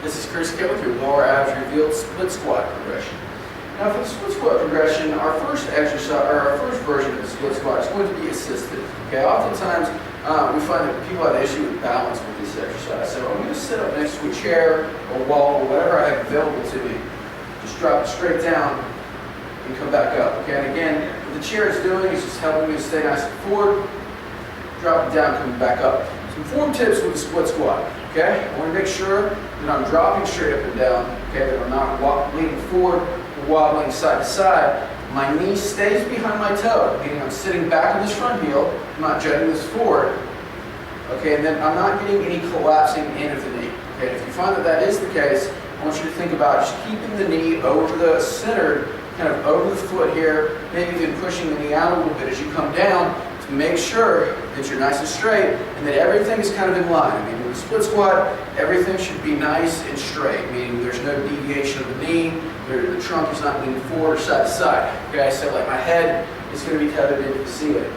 This is Chris Kitt with your lower abs revealed split squat progression. Now for the split squat progression, our first exercise, or our first version of the split squat is going to be assisted. Okay, oftentimes we find that people have an issue with balance with this exercise. So I'm going to sit up next to a chair or wall or whatever I have available to me. Just drop it straight down and come back up. Okay, and again, what the chair is doing is just helping me to stay nice and forward, drop it down, coming back up. Some form tips with the split squat. Okay, I want to make sure that I'm dropping straight up and down. Okay, that I'm not leaning forward or wobbling side to side. My knee stays behind my toe, meaning I'm sitting back on this front heel. I'm not jutting this forward. Okay, and then I'm not getting any collapsing in of the knee. Okay, if you find that that is the case, I want you to think about just keeping the knee over the center, kind of over the foot here, maybe even pushing the knee out a little bit as you come down to make sure that you're nice and straight and that everything is kind of in line. I mean, with a split squat, everything should be nice and straight, meaning there's no deviation of the knee, the trunk is not leaning forward or side to side. Okay, so like my head is going to be tethered into the ceiling.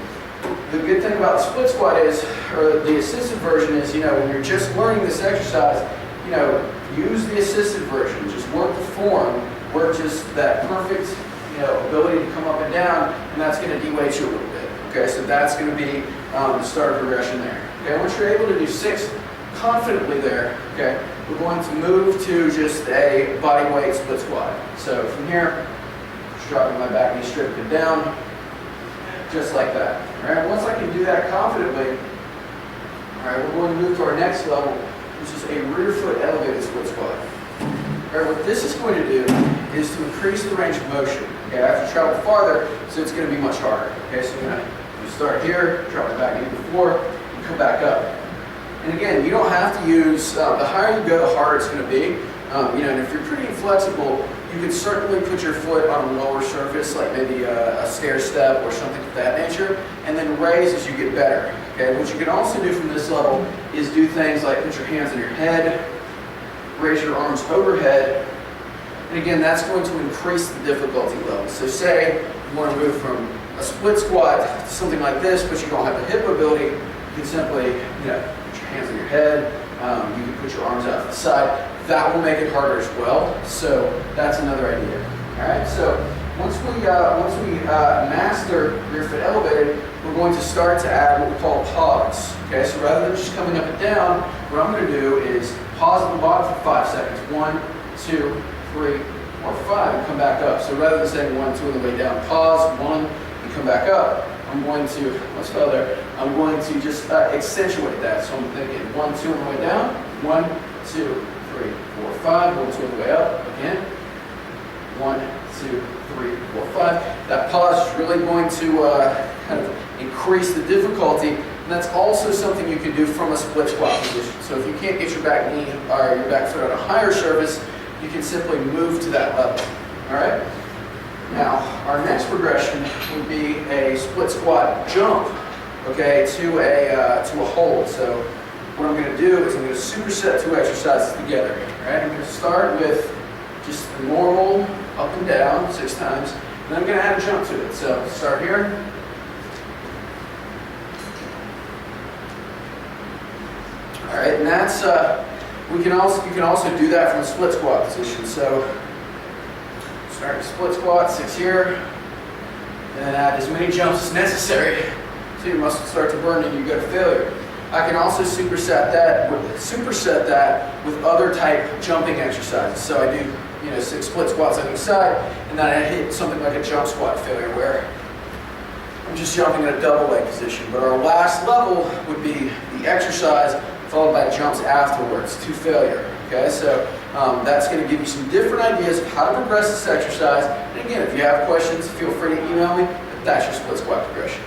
The good thing about the split squat is, or the assisted version is, when you're just learning this exercise, use the assisted version. Just work the form, work just that perfect, ability to come up and down, and that's going to de-weight you a little bit. Okay, so that's going to be the start of progression there. Okay, once you're able to do 6 confidently there, okay, we're going to move to just a body weight split squat. So from here, just dropping my back knee straight up and down, just like that. All right, once I can do that confidently, all right, we're going to move to our next level, which is a rear foot elevated split squat. All right, what this is going to do is to increase the range of motion. Okay, I have to travel farther, so it's going to be much harder. Okay, so I'm going to start here, drop my back knee to the floor, and come back up. And again, you don't have to use, the higher you go, the harder it's going to be. And if you're pretty inflexible, you can certainly put your foot on a lower surface, like maybe a stair step or something of that nature, and then raise as you get better. Okay, what you can also do from this level is do things like put your hands on your head, raise your arms overhead, and again, that's going to increase the difficulty level. So say you want to move from a split squat to something like this, but you don't have the hip mobility, you can simply, put your hands on your head, you can put your arms out to the side. That will make it harder as well, so that's another idea. All right, so once we master rear foot elevated, we're going to start to add what we call a pause. Okay, so rather than just coming up and down, what I'm going to do is pause at the bottom for 5 seconds. 1, 2, 3, 4, 5, and come back up. So rather than saying 1, 2 on the way down, pause, 1, and come back up. I'm going to, let's go there. I'm going to just accentuate that. So I'm thinking 1, 2 on the way down, 1, 2, 3, 4, 5, 1, 2 on the way up, again, 1, 2, 3, 4, 5. That pause is really going to kind of increase the difficulty, and that's also something you can do from a split squat position. So if you can't get your back knee or your back foot on a higher surface, you can simply move to that level. All right? Now, our next progression would be a split squat jump, okay, to a hold. So what I'm going to do is I'm going to superset 2 exercises together. All right? I'm going to start with just the normal up and down 6 times, and then I'm going to add a jump to it. So start here. All right, and that's you can also do that from a split squat position. So start with split squat, 6 here, and then add as many jumps as necessary so your muscles start to burn and you go to failure. I can also superset that with other type jumping exercises. So I do 6 split squats on each side, and then I hit something like a jump squat failure where I'm just jumping in a double leg position. But our last level would be the exercise followed by jumps afterwards to failure. Okay, so that's going to give you some different ideas of how to progress this exercise. And again, if you have questions, feel free to email me. That's your split squat progression.